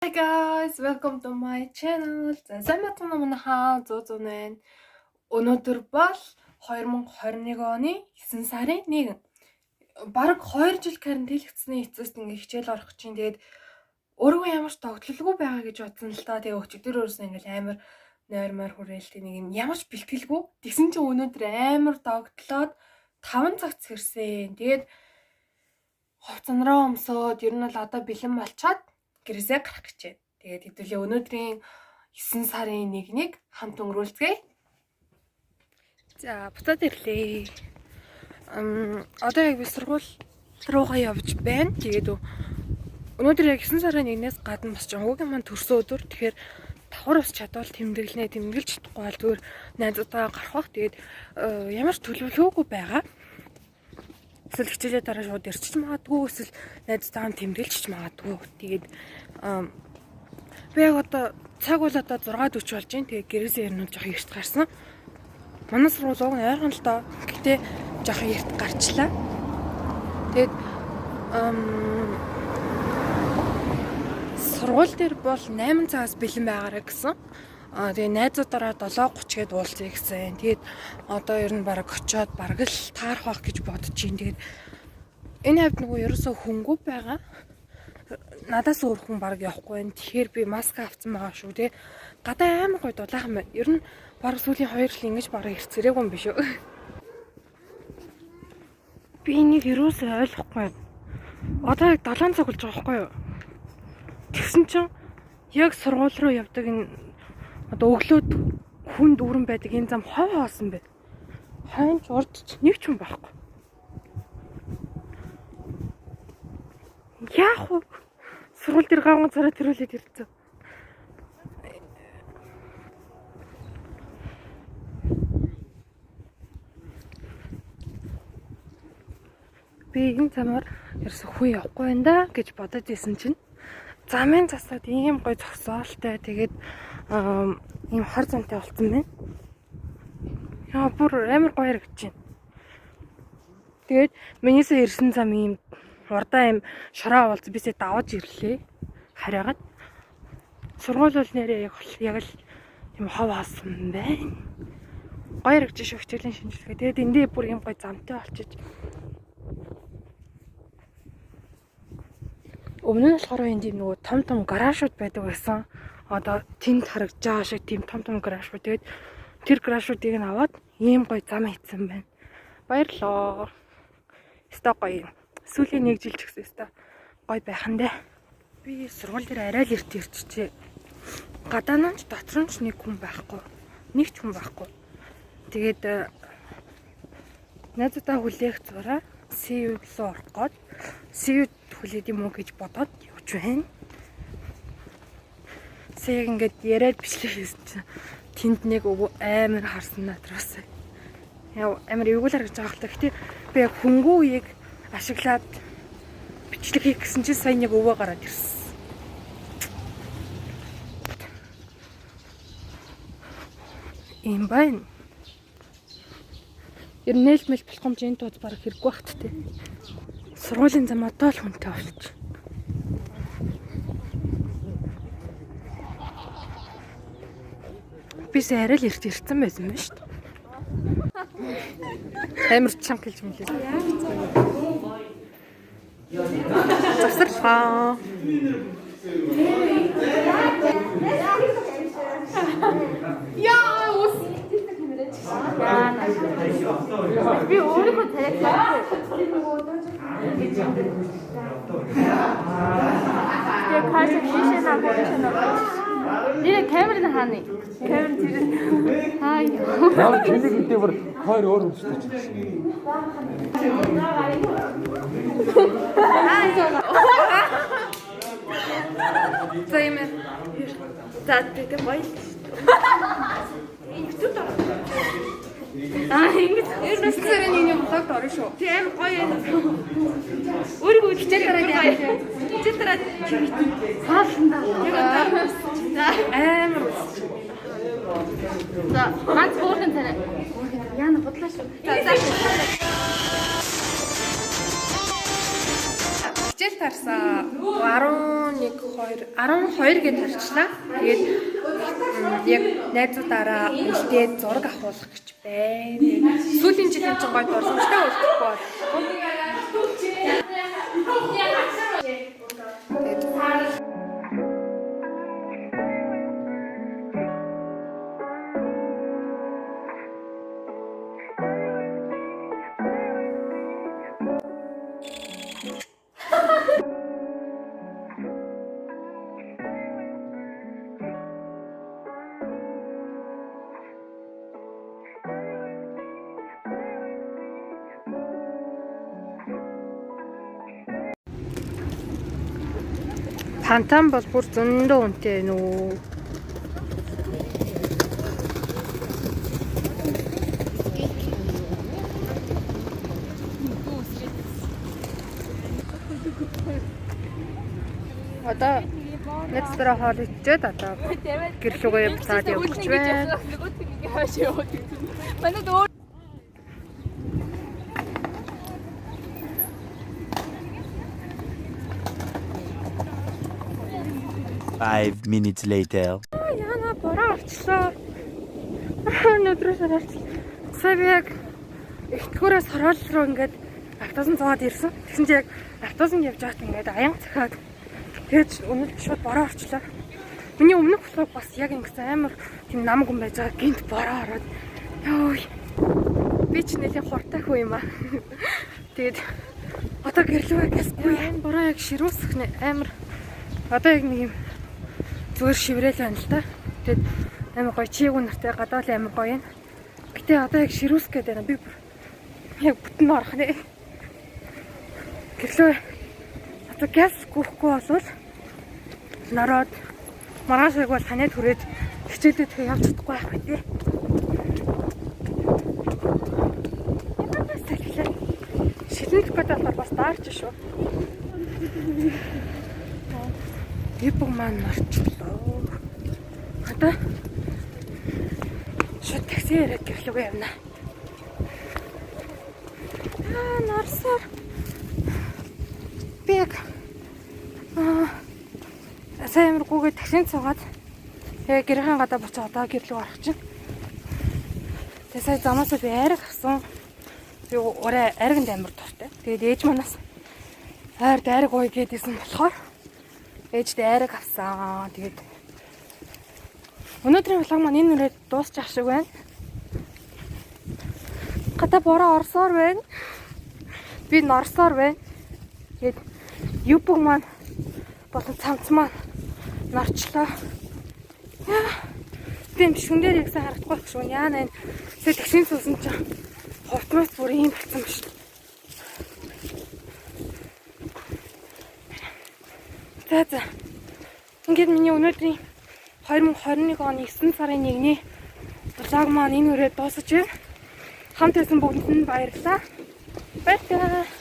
Hi guys, welcome to my channel. За сайн байна уу манайхаа 100 байна. Өнөөдөр бол 2021 оны 9 сарын 1. Бараг 2 жил карантинлэгдсэний эцэст ингээ хичээл орох чинь тэгээд өөрөө ямар ч тогтолгүй байгаа гэж бодсон л та. Тэгээ өчигдөр өөрөөсөө ингээл амар нойрмоор хүрээлт нэг юм ямар ч бэлтгэлгүй. Тэгсэн чинь өнөөдөр амар догтлоод 5 цагт сэрсэн. Тэгээд хувцанраа өмсөөд ер нь бол одоо бэлэн болчоод гэрээсээ гарах гэж байна. Тэгээд хэдүүлээ өнөөдрийн 9 сарын 1-ийг хамт өнгөрүүлцгээе. За буцаад ирлээ. Одоо яг би сургууль руугаа явж байна. Тэгээд өнөөдөр яг 9 сарын 1-ээс гадна бас жонгийн маань төрсөн өдөр. Тэгэхээр давхар ус чадвал тэмдэглэж чадахгүй бол зүгээр найзуудаа гарах бах. Тэгээд ямар ч төлөвлөгөөгүй байгаа. Эсвэл хичээлээ дараа шууд ирчих магадгүй, эсвэл найзтайгаа тэмдэглэж магадгүй. Тэгээд би яг одоо цаг бол одоо 6:40 болж байна. Тэгээд гэрээсээ ирнүүд жоох эрт гарсан. Манай сургууль уг нь ойрхон л доо. Гэтэ жоох эрт гарчлаа. Тэгээд сургууль дээр бол 8 цагаас бэлэн байгаарай гэсэн. Тэгээ найзуудаараа 7:30 гээд уулзъя гэсэн. Тэгээд одоо ер нь бараг очиод бараг л таарах байх гэж бодож байна. Тэгээд энэ хавьд нөгөө ерөөсөө хөнгөө байгаа. Надаас өөр хүн бараг явахгүй байна. Тэгэхээр би маска авсан байгаа шүү те. Гадаа амар гоё дулаахан байна. Ер нь бараг сүүлийн 2 жил ингэж бараг ирцэрээгүй юм биш үү? Би энийг ерөөсөө ойлгохгүй байна. Одоо яг 7 цаг болж байгаа байхгүй юу? Тэгсэн чинь яг сургууль руу явдаг энэ одоо өглөөд хүн дүүрэн байдаг энэ зам хов хоосон бэ. Хойнч урд нэг ч хүн байхгүй. Яах вэ? Сургууль дээр гавган цараа төрүүлээд ирсэн. Би энэ замаар ерөөсөө хүн явахгүй байна да гэж бодож исэн чинь замын засаад ийм гоё зогсоолтой тэгээд ийм хар замтай болсон байна. Яа бүр амар гоё харагдаж байна. Тэгээд минийсээ ирсэн зам ийм урдаа ийм шороо уулз бисээ даваж ирлээ. Хараагаад сургууль бол нэрээ яг л ийм хов хаасан байна. Гоё харагдаж шүү хичээлийн шинжилгээ. Тэгээд эндээ бүр ийм гоё замтай болчих. Өмнө нь болохоор энд ийм нөгөө том гаражууд байдаг байсан. Одоо тэнд харагдаж байгаа шиг тийм том гаражууд. Тэгээд тэр гаражуудыг нь аваад ийм гоё зам хийсэн байна. Баярлалаа. Өстой гоё. Сүүлийн 1 жил ч гэсэн өстой гоё байхан дээ. Би сургууль дээр арай л эрт ирчихжээ. Гадаа нь ч дотор нь ч нэг хүн байхгүй. Нэг ч хүн байхгүй. Тэгээд найзуудаа хүлээх зураа CU руу орох гээд CU хүлээд юм уу гэж бодоод явж байна. Сэг ингээд яриад бичлээ хийсэн чинь тэнд нэг амар харсан надраас. Яа амар эвгүүл харагдаж байгаа хэл та. Гэтэ би хөнгөө үеийг ашиглаад бичлэг хийх гэсэн чинь сая нэг өвөө гараад ирсэн. Им байна. Ер нь нээлмэл болохомжийн тууд баг хэрэггүй бахт те. Сургуулийн зам одоо л хүнтэй болчих. Бис арай л эрт ирсэн байсан юм шүү дээ. Амар чанга хэлж мэлээ. Завсарлаа. Яа ус. Би өөрийнхөө тариалаа. Тэгээ кайс хийшээ наа. Нэр камерын хааны. Камер зэрэг. Хаа ёо. Ямар чиний гэдэг бүр хоёр өөр хүчтэй ч гэсэн. Займэ. За тэгээ гоё. Ингэж ерөөс зэрэг нэг юм блогт орно шүү. Тийм гоё юм. Өөрийгөө хичээл дараад яах вэ? Хичээл дараад хаална. Яг одоо амар. За, манц хөөргөн царай. Яна бодлоо шүү. За. Хичээл тарсан. харьцаа 12 гэж харьцлаа. Тэгээд яг найзуудаараа үлдээд зураг авахулах гэж байна. Сүүлийн жилийн чинь гоё дурсамжтай үлдэхгүй бол. Пантан бол бүр зөндөө үнэтэй нүү. Одоо нэцрэ хоол ичээд одоо гэрлүүгээ буцаад явж байна. Манай дөө 5 minutes later. Яна бороо орчлоо. Өнөөдрөөс орчлоо. Сая яг ихтгэрээс хороол руу ингээд автобусан цаад ирсэн. Тэгсэн чи яг автобусан явж байгаад ингээд аян цахаад тэгээд өнөөдөр шууд бороо орчлоо. Миний өмнөх влог бас яг ингээд амар тийм намг юм байж байгаа гинт бороо ороод ёо. Би ч нэлийн хуртай хүү юм аа. Тэгээд одоо гэрлүүгээ гэсгүй. Энэ бороо яг ширүүсэх амар одоо яг нэг юм зүгээр шиврээл байна л да. Тэгээд амар гоё чийгүү нартай гадаал амар гоё юм. Гэтэ одоо яг ширүүс гэдэг байна. Би яг бүтэн орох нэ. Гэрлөө одоо газ гүхгүй болвол народ маргаашиг бол ханаад хүрээд хичээлээ тэгээ явж чадахгүй байх үү тий. Шилэнт гэдэг бол бас даарч шүү. Ипг маань марчлоо. Одоо шууд такси яриад гэрлүүгээ явна. Нарсаар би яг сайн амаргүйгээ таксинд суугаад тэгээ гэрхэн гадаа буцаа одоо гэрлүү орох чинь. Тэгээ сая замаасаа би айраг авсан. Би ураа айрагнд амар дуртай. Тэгээд ээж манаас айр дайраг ой гэдээсэн болохоор ээжтэй айраг авсан. Тэгээд өнөөдрийн влог маань энэ үрээд дуусчих шиг байна. Гадаа бороо орсоор байна. Би норсоор байна. Тэгээд юбг маань болон цамц маань норчлоо. Би юм шүн дээр ягсан харагдахгүй байх шүү. Яана энэ таксинд суусан чинь ховтмоос бүр ийм болсон биш. За. Ингээд миний өнөөдрийн 2021 оны 9 сарын 1-ний влог маань энэ үрээд дуусаж байна. Хамт байсан бүгдэнд нь баярлалаа. Баярлалаа.